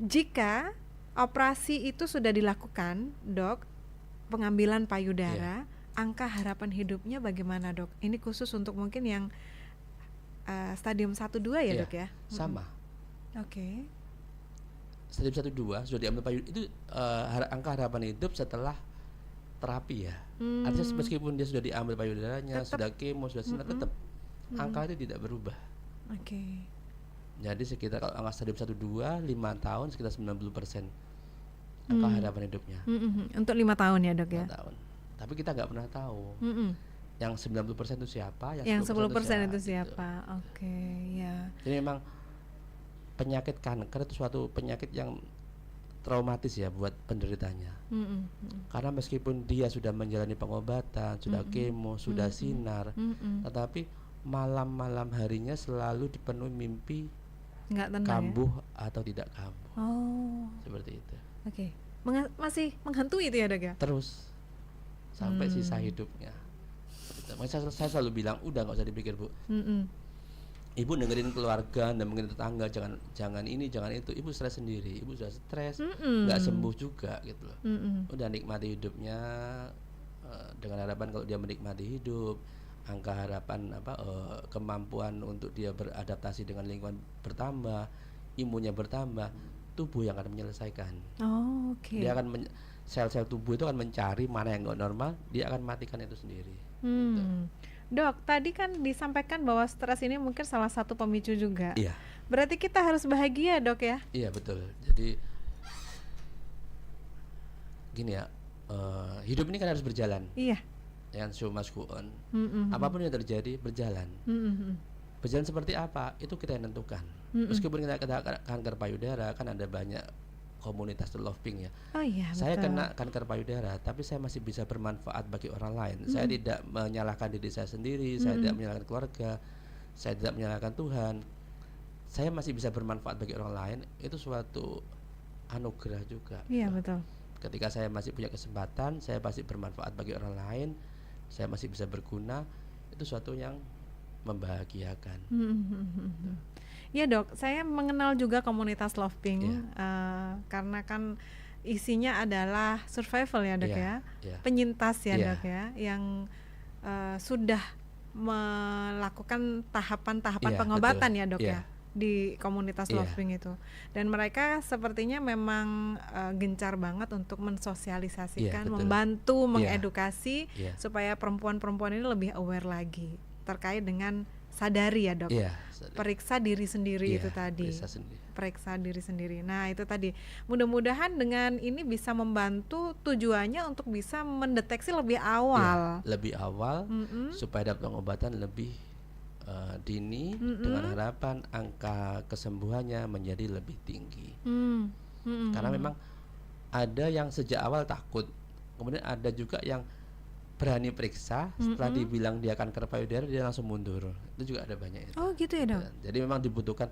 S1: jika operasi itu sudah dilakukan, Dok, pengambilan payudara, angka harapan hidupnya bagaimana, Dok? Ini khusus untuk mungkin yang stadium 1-2 ya, Dok ya?
S2: Sama.
S1: Oke.
S2: Stadium 1-2 sudah diambil payudara itu angka harapan hidup setelah terapi ya. Artinya meskipun dia sudah diambil payudaranya, sudah kemo, sudah sinar, tetap angka itu tidak berubah.
S1: Oke.
S2: Jadi sekitar kalau angka stadium 1-2 5 tahun sekitar 90% angka harapan hidupnya.
S1: Untuk 5 tahun ya, Dok ya?
S2: 5 tahun. Tapi kita nggak pernah tahu. Yang 90% itu siapa,
S1: yang 10% itu
S2: gitu.
S1: siapa. Oke, ya.
S2: Jadi memang penyakit kanker itu suatu penyakit yang traumatis ya buat penderitanya. Karena meskipun dia sudah menjalani pengobatan, sudah kemo, sudah sinar, tetapi malam-malam harinya selalu dipenuhi mimpi
S1: nggak tenang
S2: kambuh atau tidak kambuh.
S1: Oh.
S2: Seperti itu.
S1: Oke. Masih menghantui itu ya, Dok ya?
S2: Terus sampai sisa hidupnya. Makanya saya selalu bilang udah nggak usah dipikir, Bu. Ibu dengerin keluarga dan mungkin tetangga, jangan ini jangan itu. Ibu stres sendiri, ibu sudah stres, nggak sembuh juga gitu loh. Udah nikmati hidupnya dengan harapan kalau dia menikmati hidup, angka harapan kemampuan untuk dia beradaptasi dengan lingkungan bertambah, imunnya bertambah, tubuh yang akan menyelesaikan.
S1: Oh, oke.
S2: Dia akan sel-sel tubuh itu akan mencari mana yang nggak normal, dia akan matikan itu sendiri. Gitu.
S1: Dok, tadi kan disampaikan bahwa stres ini mungkin salah satu pemicu juga.
S2: Iya.
S1: Berarti kita harus bahagia, Dok ya?
S2: Iya betul. Jadi gini ya, hidup ini kan harus berjalan.
S1: Iya.
S2: Yang show must go on. Apapun yang terjadi berjalan. Berjalan seperti apa itu kita yang tentukan. Meskipun kita kanker payudara kan ada banyak komunitas The Love Pink ya.
S1: Oh iya,
S2: Saya
S1: betul.
S2: kena kanker payudara, tapi saya masih bisa bermanfaat bagi orang lain. Saya tidak menyalahkan diri saya sendiri, saya tidak menyalahkan keluarga, saya tidak menyalahkan Tuhan. Saya masih bisa bermanfaat bagi orang lain. Itu suatu anugerah juga.
S1: Iya, betul.
S2: Ketika saya masih punya kesempatan, saya masih bermanfaat bagi orang lain, saya masih bisa berguna, itu suatu yang membahagiakan.
S1: Iya dok, saya mengenal juga komunitas Love Pink
S2: Iya.
S1: karena kan isinya adalah survival ya dok
S2: Iya,
S1: ya,
S2: iya.
S1: penyintas ya
S2: Iya.
S1: dok ya, yang sudah melakukan tahapan-tahapan
S2: Iya,
S1: pengobatan
S2: betul.
S1: ya dok
S2: Iya.
S1: ya di komunitas
S2: Iya.
S1: Love Pink itu, dan mereka sepertinya memang gencar banget untuk mensosialisasikan,
S2: Iya, betul.
S1: membantu,
S2: Iya.
S1: mengedukasi
S2: Iya.
S1: supaya perempuan-perempuan ini lebih aware lagi terkait dengan sadari ya dok,
S2: Iya.
S1: periksa diri sendiri
S2: Iya,
S1: itu tadi,
S2: periksa
S1: diri sendiri. Nah itu tadi, mudah-mudahan dengan ini bisa membantu, tujuannya untuk bisa mendeteksi lebih awal.
S2: Iya, lebih awal supaya dapat pengobatan lebih dini, dengan harapan angka kesembuhannya menjadi lebih tinggi. Karena memang ada yang sejak awal takut, kemudian ada juga yang berani periksa, setelah dibilang dia kanker payudara dia langsung mundur. Itu juga ada banyak itu.
S1: Oh gitu ya dok.
S2: Jadi memang dibutuhkan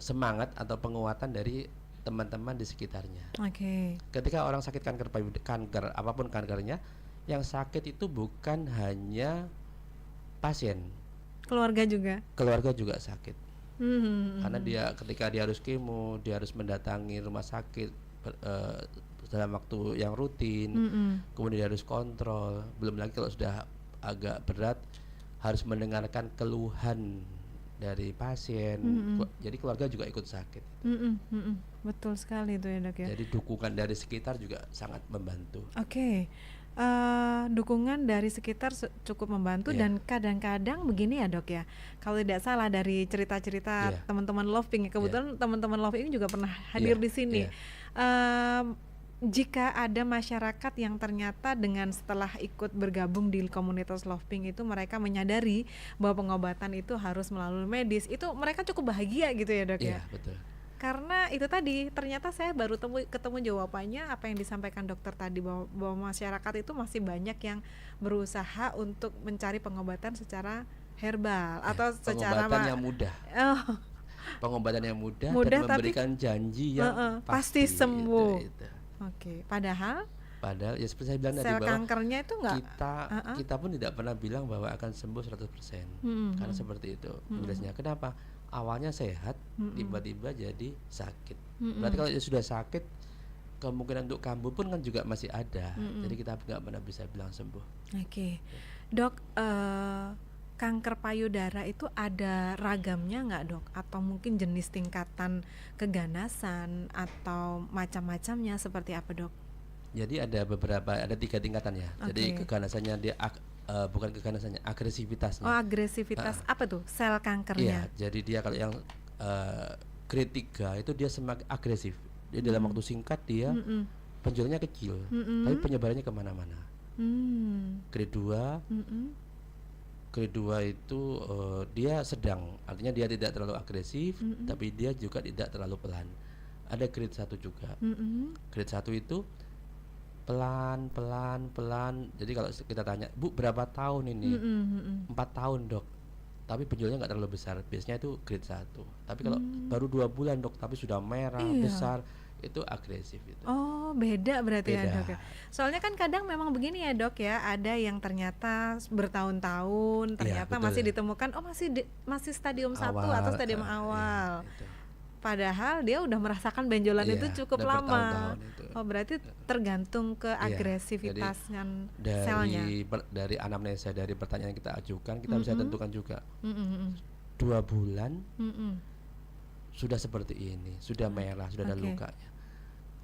S2: semangat atau penguatan dari teman-teman di sekitarnya.
S1: Oke.
S2: Ketika orang sakit kanker payudara, kanker apapun kankernya, yang sakit itu bukan hanya pasien,
S1: Keluarga juga.
S2: keluarga juga sakit. Karena ketika dia harus kemo, dia harus mendatangi rumah sakit dalam waktu yang rutin, kemudian dia harus kontrol. Belum lagi kalau sudah agak berat, harus mendengarkan keluhan dari pasien. Jadi keluarga juga ikut sakit.
S1: Betul sekali itu ya dok ya.
S2: Jadi dukungan dari sekitar juga sangat membantu.
S1: Oke. Dukungan dari sekitar cukup membantu.
S2: Iya.
S1: Dan kadang-kadang begini ya dok ya, kalau tidak salah dari cerita-cerita
S2: Iya.
S1: teman-teman Love Pink, kebetulan teman-teman Love Pink juga pernah hadir
S2: Iya,
S1: di sini.
S2: iya.
S1: Jika ada masyarakat yang ternyata dengan setelah ikut bergabung di komunitas Love Pink itu mereka menyadari bahwa pengobatan itu harus melalui medis, itu mereka cukup bahagia gitu ya dok ya.
S2: Iya, betul.
S1: Karena itu tadi ternyata saya baru ketemu jawabannya apa yang disampaikan dokter tadi, bahwa masyarakat itu masih banyak yang berusaha untuk mencari pengobatan secara herbal atau secara
S2: pengobatan yang mudah. Pengobatan yang mudah dan memberikan janji yang
S1: pasti sembuh.
S2: Itu.
S1: Oke, padahal
S2: ya seperti saya bilang tadi,
S1: sel
S2: bahwa
S1: kankernya itu enggak,
S2: kita pun tidak pernah bilang bahwa akan sembuh 100%. Karena seperti itu jelasnya. Kenapa? Awalnya sehat, tiba-tiba jadi sakit. Berarti kalau sudah sakit, kemungkinan untuk kambuh pun kan juga masih ada. Jadi kita nggak pernah bisa bilang sembuh.
S1: Oke. Dok, kanker payudara itu ada ragamnya nggak dok? Atau mungkin jenis tingkatan keganasan atau macam-macamnya seperti apa dok?
S2: Jadi ada 3 tingkatan ya. Jadi keganasannya dia bukan keganasannya, agresivitasnya.
S1: Oh, agresivitas apa tuh? Sel kankernya.
S2: Iya, jadi dia kalau yang grade 3 itu dia semakin agresif. Dia dalam waktu singkat dia penjualannya kecil, tapi penyebarannya kemana-mana. Grade 2 itu dia sedang, artinya dia tidak terlalu agresif, tapi dia juga tidak terlalu pelan. Ada grade 1 juga. Grade 1 itu pelan. Jadi kalau kita tanya, Bu berapa tahun ini? 4 tahun dok, tapi penjualannya nggak terlalu besar. Biasanya itu grade 1. Tapi kalau baru 2 bulan dok, tapi sudah merah, besar, itu agresif itu.
S1: Oh, beda berarti
S2: Beda.
S1: ya dok ya. Soalnya kan kadang memang begini ya dok ya, ada yang ternyata bertahun-tahun ternyata masih ditemukan masih stadium 1 atau stadium awal.
S2: Itu.
S1: Padahal dia udah merasakan benjolan itu cukup lama. Oh, berarti tergantung ke agresivitasnya selnya.
S2: Dari anamnesa, dari pertanyaan yang kita ajukan, kita bisa tentukan juga. 2 bulan sudah seperti ini, sudah merah, sudah ada lukanya.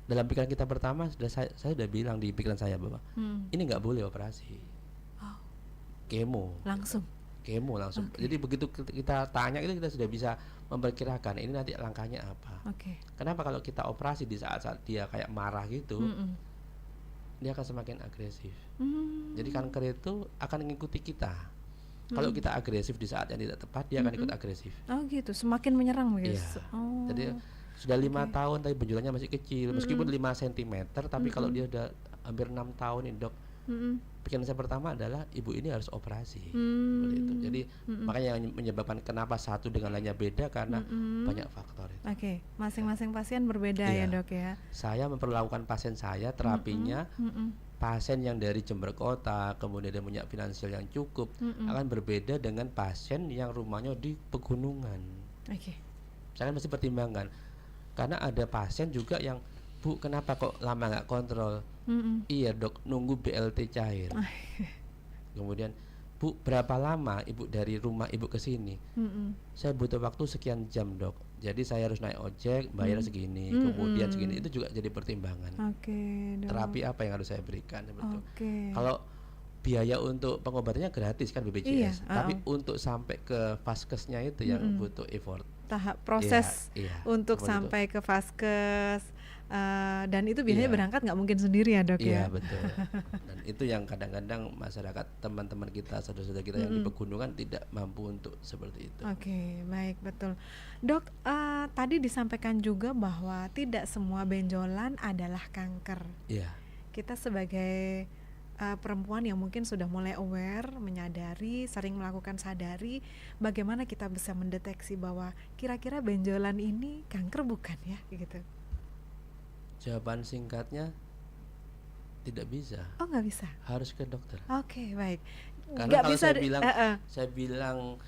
S2: Dalam pikiran kita pertama saya sudah bilang di pikiran saya bahwa ini nggak boleh operasi, kemo langsung. Jadi begitu kita tanya itu, kita sudah bisa memperkirakan ini nanti langkahnya apa. Kenapa kalau kita operasi di saat-saat dia kayak marah gitu, dia akan semakin agresif. Jadi kanker itu akan mengikuti kita. Kalau kita agresif di saat yang tidak tepat, dia akan ikut agresif.
S1: Oh gitu, semakin menyerang begitu.
S2: Iya. Jadi Sudah 5
S1: Oke.
S2: tahun tapi benjolannya masih kecil, meskipun
S1: Mm-mm.
S2: 5 cm, tapi kalau
S1: Mm-mm.
S2: dia udah hampir 6 tahun nih dok,
S1: Mm-mm.
S2: pikiran saya pertama adalah ibu ini harus operasi, seperti itu.
S1: Hmm.
S2: Jadi
S1: Mm-mm.
S2: makanya yang menyebabkan kenapa satu dengan lainnya beda karena
S1: Mm-mm.
S2: banyak faktor itu.
S1: Oke,
S2: Ya.
S1: masing-masing pasien berbeda ya
S2: Iya,
S1: dok ya.
S2: saya memperlakukan pasien saya
S1: Mm-mm.
S2: terapinya,
S1: Mm-mm.
S2: pasien yang dari Jember Kota, kemudian dia punya finansial yang cukup,
S1: Mm-mm.
S2: akan berbeda dengan pasien yang rumahnya di pegunungan.
S1: Oke.
S2: Saya mesti pertimbangkan, karena ada pasien juga yang, Bu kenapa kok lama nggak kontrol?
S1: Mm-mm.
S2: Iya dok, nunggu BLT cair. Kemudian, Bu berapa lama ibu dari rumah ibu ke sini?
S1: Mm-mm.
S2: Saya butuh waktu sekian jam dok, jadi saya harus naik ojek, bayar segini,
S1: Mm-mm.
S2: kemudian segini, itu juga jadi pertimbangan.
S1: Oke dok.
S2: Terapi apa yang harus saya berikan seperti itu.
S1: Oke.
S2: Kalau biaya untuk pengobatannya gratis kan BPJS,
S1: Iya,
S2: tapi untuk sampai ke vaskesnya itu yang
S1: Mm-mm.
S2: butuh effort.
S1: tahap proses
S2: Iya,
S1: untuk
S2: seperti itu.
S1: sampai ke vaskes, dan itu biasanya
S2: Iya.
S1: berangkat nggak mungkin sendiri ya dok
S2: Iya
S1: ya.
S2: betul. Dan itu yang kadang-kadang masyarakat, teman-teman kita, saudara-saudara kita yang di pegunungan tidak mampu untuk seperti itu.
S1: Oke, baik, betul. Dok, tadi disampaikan juga bahwa tidak semua benjolan adalah kanker.
S2: Iya.
S1: Kita sebagai perempuan yang mungkin sudah mulai aware, menyadari, sering melakukan sadari, bagaimana kita bisa mendeteksi bahwa kira-kira benjolan ini kanker bukan ya, gitu.
S2: Jawaban singkatnya tidak bisa,
S1: Oh, nggak bisa.
S2: harus ke dokter.
S1: Oke, baik.
S2: Karena
S1: Nggak
S2: kalau
S1: bisa
S2: saya bilang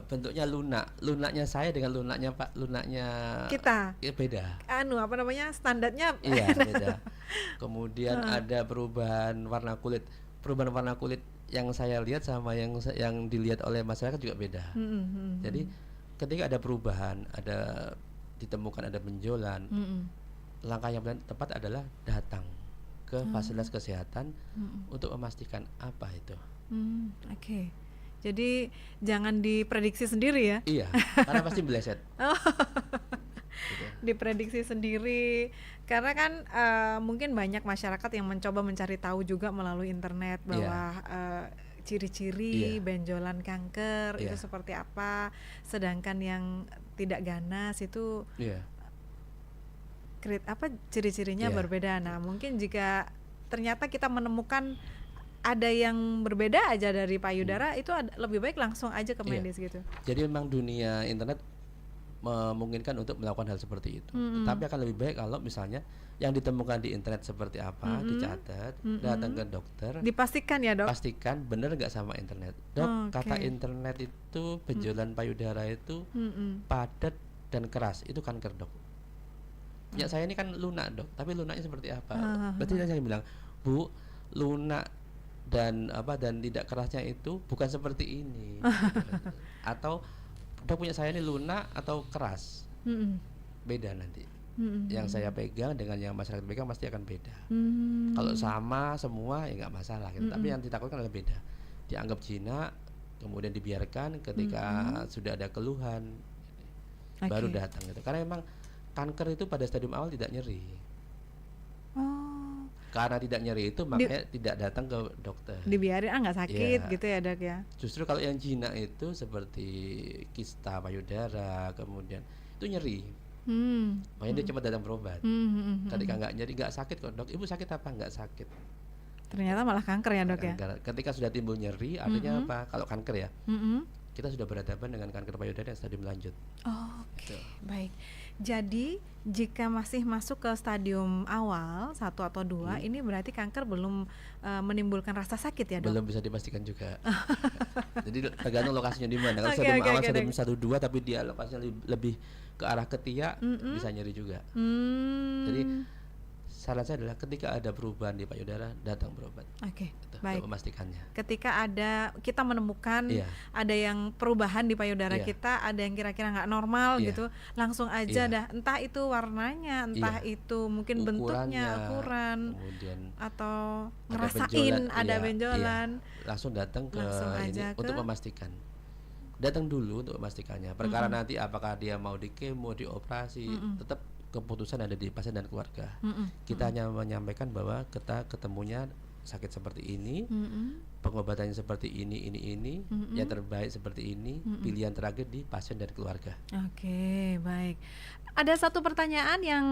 S2: bentuknya lunak, lunaknya saya dengan lunaknya
S1: kita
S2: ya beda.
S1: apa namanya, standarnya
S2: Iya beda. Kemudian ada perubahan warna kulit. Perubahan warna kulit yang saya lihat sama yang dilihat oleh masyarakat juga beda. Jadi ketika ada perubahan, ada ditemukan ada benjolan, langkah yang paling tepat adalah datang ke fasilitas kesehatan untuk memastikan apa itu.
S1: Oke. Jadi jangan diprediksi sendiri ya.
S2: Iya, karena pasti meleset. Gitu.
S1: Diprediksi sendiri karena kan mungkin banyak masyarakat yang mencoba mencari tahu juga melalui internet bahwa ciri-ciri benjolan kanker itu seperti apa, sedangkan yang tidak ganas itu ciri-cirinya berbeda. Nah, mungkin jika ternyata kita menemukan ada yang berbeda aja dari payudara, itu lebih baik langsung aja ke medis gitu.
S2: Jadi memang dunia internet memungkinkan untuk melakukan hal seperti itu. Tapi akan lebih baik kalau misalnya yang ditemukan di internet seperti apa dicatat, datang ke dokter,
S1: dipastikan ya dok.
S2: Pastikan benar nggak sama internet. Dok, kata internet itu benjolan payudara itu padat dan keras, itu kanker dok. Ya saya ini kan lunak dok, tapi lunaknya seperti apa? Berarti saya bilang, Bu, lunak dan tidak kerasnya itu bukan seperti ini. Atau dok punya saya ini lunak atau keras, beda nanti. Yang saya pegang dengan yang masyarakat pegang pasti akan beda. Kalau sama semua ya nggak masalah gitu. Tapi yang ditakutkan adalah beda. Dianggap jinak, kemudian dibiarkan, ketika sudah ada keluhan baru datang gitu. Karena memang kanker itu pada stadium awal tidak nyeri. Karena tidak nyeri itu makanya tidak datang ke dokter.
S1: Dibiarin nggak sakit gitu ya dok ya.
S2: Justru kalau yang jinak itu seperti kista payudara, kemudian itu nyeri. Makanya dia cepat datang berobat. Ketika nggak nyeri, nggak sakit kok dok. Ibu sakit apa? Nggak sakit.
S1: Ternyata malah kanker ya dok ya.
S2: Ketika sudah timbul nyeri, artinya apa? Kalau kanker ya, kita sudah berhadapan dengan kanker payudara yang stadium lanjut.
S1: Oke, baik. Jadi jika masih masuk ke stadium awal 1 atau 2, ini berarti kanker belum menimbulkan rasa sakit ya dok?
S2: Belum bisa dipastikan juga. Jadi tergantung lokasinya di mana. Kalau stadium awal stadium 1-2 tapi dia lokasinya lebih ke arah ketiak, bisa nyeri juga. Jadi saran saya adalah ketika ada perubahan di payudara, datang berobat.
S1: Oke,
S2: gitu,
S1: baik.
S2: untuk memastikannya.
S1: Ketika kita menemukan ada yang perubahan di payudara kita, ada yang kira-kira nggak normal gitu, langsung aja dah. Entah itu warnanya, entah itu mungkin bentuknya, ukuran,
S2: kemudian
S1: atau
S2: ada
S1: ngerasain ada benjolan,
S2: langsung datang ke ini untuk memastikan. Datang dulu untuk memastikannya. Perkara nanti apakah dia mau di kemo, dioperasi, tetap keputusan ada di pasien dan keluarga. Kita hanya menyampaikan bahwa kita ketemunya sakit seperti ini,
S1: Mm-mm.
S2: pengobatannya seperti ini,
S1: Mm-mm.
S2: yang terbaik seperti ini, pilihan terakhir di pasien dan keluarga.
S1: Oke, baik. Ada satu pertanyaan yang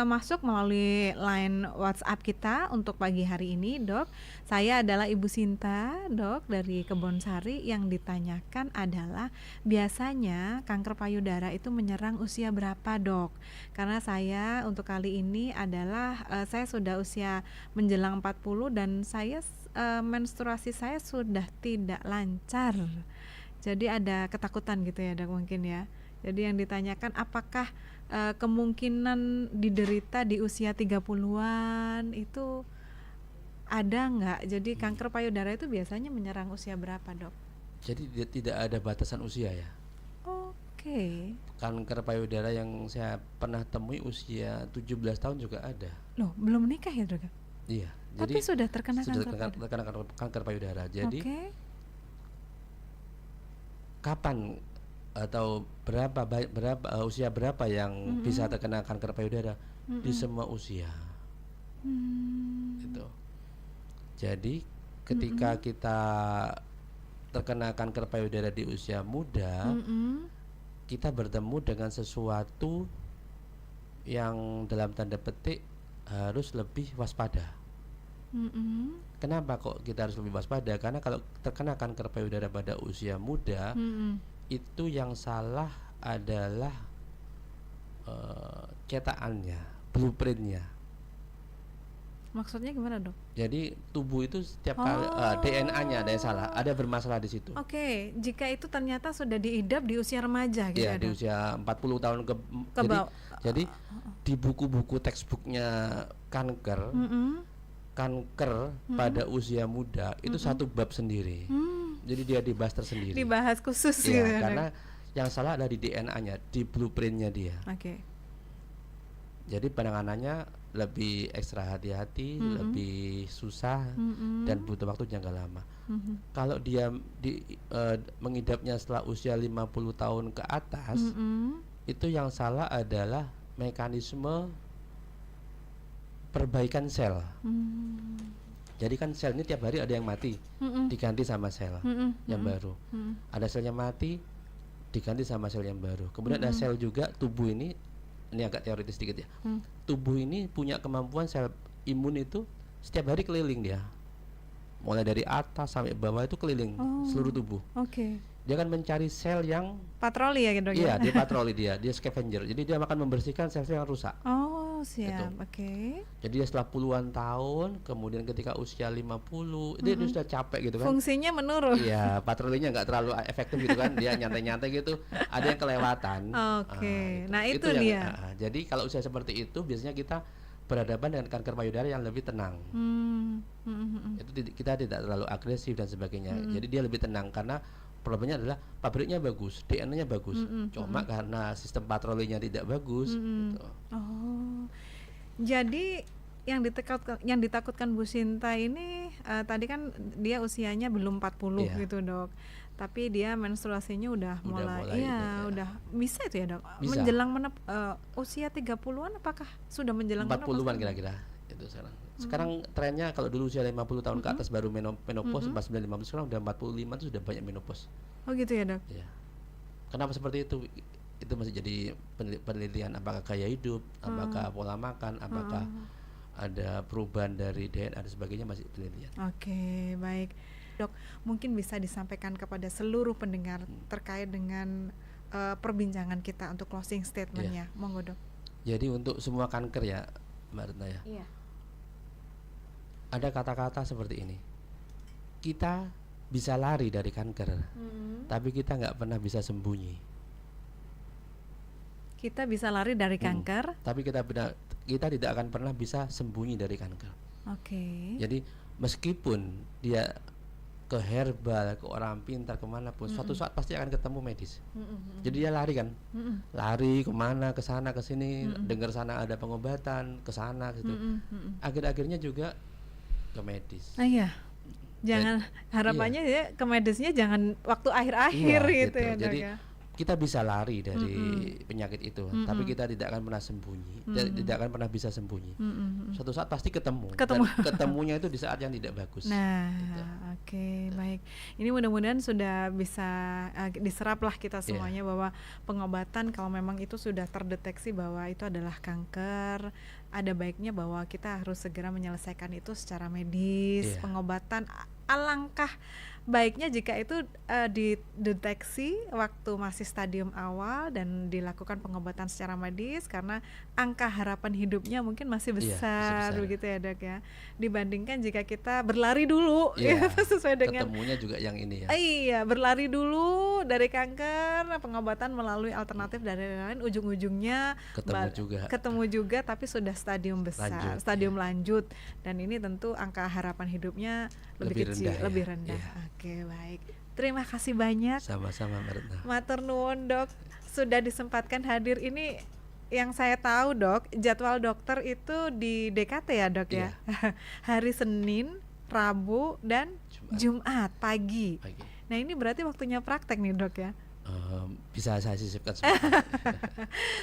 S1: masuk melalui line WhatsApp kita untuk pagi hari ini, Dok. Saya adalah Ibu Sinta, Dok, dari Kebonsari. Yang ditanyakan adalah biasanya kanker payudara itu menyerang usia berapa, Dok? Karena saya untuk kali ini adalah saya sudah usia menjelang 40 dan saya menstruasi saya sudah tidak lancar. Jadi ada ketakutan gitu ya, Dok, mungkin ya. Jadi yang ditanyakan apakah kemungkinan diderita di usia 30-an itu ada nggak? Jadi kanker payudara itu biasanya menyerang usia berapa, Dok?
S2: Jadi tidak ada batasan usia ya.
S1: Oke.
S2: Kanker payudara yang saya pernah temui usia 17 tahun juga ada.
S1: Loh, belum menikah ya, Dok?
S2: Iya.
S1: Tapi sudah terkena
S2: sudah
S1: kanker
S2: terkena kanker payudara. Jadi kapan atau usia berapa yang bisa terkena kanker payudara? Di semua usia. Gitu. Jadi ketika kita terkena kanker payudara di usia muda, kita bertemu dengan sesuatu yang dalam tanda petik harus lebih waspada. Kenapa kok kita harus lebih waspada? Karena kalau terkena kanker payudara pada usia muda, itu yang salah adalah cetakannya, blueprintnya.
S1: Maksudnya gimana, Dok?
S2: Jadi tubuh itu setiap kali DNA-nya ada yang salah, ada bermasalah di situ.
S1: Oke, jika itu ternyata sudah diidap di usia remaja gitu
S2: ya,
S1: ya,
S2: di
S1: Dok?
S2: usia 40 tahun jadi di buku-buku textbooknya kanker pada usia muda itu satu bab sendiri. Jadi dia dibahas tersendiri.
S1: Dibahas khusus
S2: ya,
S1: gitu ya,
S2: karena yang salah adalah di DNA-nya, di blueprintnya dia.
S1: Oke.
S2: Jadi penanganannya lebih ekstra hati-hati, lebih susah dan butuh waktu jangka lama. Kalau dia mengidapnya setelah usia 50 tahun ke atas, itu yang salah adalah mekanisme perbaikan sel. Jadi kan sel ini tiap hari ada yang mati, diganti sama sel yang baru. Ada sel yang mati, diganti sama sel yang baru. Kemudian ada sel juga tubuh ini agak teoritis sedikit ya. Tubuh ini punya kemampuan sel imun itu setiap hari keliling dia. Mulai dari atas sampai bawah itu keliling seluruh tubuh.
S1: Oke.
S2: Dia akan mencari sel yang
S1: patroli ya gitu.
S2: Iya, dia patroli dia scavenger. Jadi dia akan membersihkan sel-sel yang rusak.
S1: Oh, siap. Oke.
S2: Jadi dia setelah puluhan tahun, kemudian ketika usia 50, dia sudah capek gitu kan.
S1: Fungsinya menurun.
S2: Iya, patrolinya nggak terlalu efektif gitu kan. Dia nyantai-nyantai gitu, ada yang kelewatan.
S1: Oke. Nah, itu
S2: yang,
S1: dia.
S2: Jadi kalau usia seperti itu biasanya kita berhadapan dengan kanker payudara yang lebih tenang. Itu kita tidak terlalu agresif dan sebagainya. Jadi dia lebih tenang karena problemnya adalah pabriknya bagus, DNA-nya bagus, cuma karena sistem patrolinya tidak bagus. Gitu.
S1: Oh, jadi yang ditakutkan Bu Sinta ini tadi kan dia usianya belum 40 gitu, Dok. Tapi dia menstruasinya udah mulai udah bisa itu ya, Dok.
S2: Bisa.
S1: Menjelang usia 30-an apakah sudah menjelang
S2: 40-an kira-kira itu sekarang. Sekarang trennya kalau dulu usia 50 tahun ke atas baru menopause, 49 50, sekarang udah 45 itu sudah banyak menopause.
S1: Oh gitu ya, Dok.
S2: Ya. Kenapa seperti itu? Itu masih jadi penelitian, apakah gaya hidup, apakah pola makan, apakah ada perubahan dari DNA dan sebagainya, masih penelitian.
S1: Oke, baik. Dok, mungkin bisa disampaikan kepada seluruh pendengar terkait dengan perbincangan kita untuk closing statement-nya. Monggo, Dok.
S2: Jadi untuk semua kanker ya, Mbak Retna ya.
S1: Iya.
S2: Ada kata-kata seperti ini. Kita bisa lari dari kanker, tapi kita nggak pernah bisa sembunyi.
S1: Kita bisa lari dari kanker,
S2: tapi kita tidak akan pernah bisa sembunyi dari kanker.
S1: Oke.
S2: Jadi meskipun dia ke herbal, ke orang pintar, kemanapun, suatu saat pasti akan ketemu medis. Jadi dia lari kan, lari kemana, ke sana, ke sini, dengar sana ada pengobatan, ke sana gitu. Akhir-akhirnya juga ke medis.
S1: Iya. Jangan harapannya ya ke medisnya jangan waktu akhir-akhir gitu ya, Dok.
S2: Jadi
S1: ya.
S2: kita bisa lari dari penyakit itu, tapi kita tidak akan pernah sembunyi, tidak akan pernah bisa sembunyi. Suatu saat pasti ketemu. Dan ketemunya itu di saat yang tidak bagus.
S1: Nah, gitu. Oke, baik. Ini mudah-mudahan sudah bisa diserap lah kita semuanya bahwa pengobatan kalau memang itu sudah terdeteksi bahwa itu adalah kanker, ada baiknya bahwa kita harus segera menyelesaikan itu secara medis, pengobatan. Alangkah baiknya jika itu dideteksi waktu masih stadium awal dan dilakukan pengobatan secara medis, karena angka harapan hidupnya mungkin masih besar, begitu ya Dok ya, dibandingkan jika kita berlari dulu sesuai dengan
S2: ketemunya juga yang ini ya.
S1: Iya, berlari dulu dari kanker, pengobatan melalui alternatif dari lain, ujung-ujungnya ketemu juga tapi sudah stadium besar, stadium lanjut, dan ini tentu angka harapan hidupnya lebih kecil, lebih rendah. Oke, baik. Terima kasih banyak.
S2: Sama-sama Mbak Retno.
S1: Matur nuwun Dok, sudah disempatkan hadir. Ini yang saya tahu Dok, jadwal dokter itu di DKT ya Dok ya. Hari Senin, Rabu, dan Jumat pagi. Nah ini berarti waktunya praktek nih Dok ya.
S2: Bisa saya sisipkan sebentar.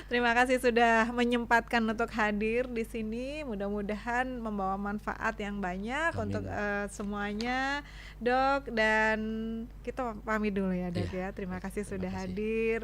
S1: Terima kasih sudah menyempatkan untuk hadir di sini. Mudah-mudahan membawa manfaat yang banyak. Amin. Untuk semuanya Dok, dan kita pamit dulu ya Dok ya. Terima kasih sudah hadir.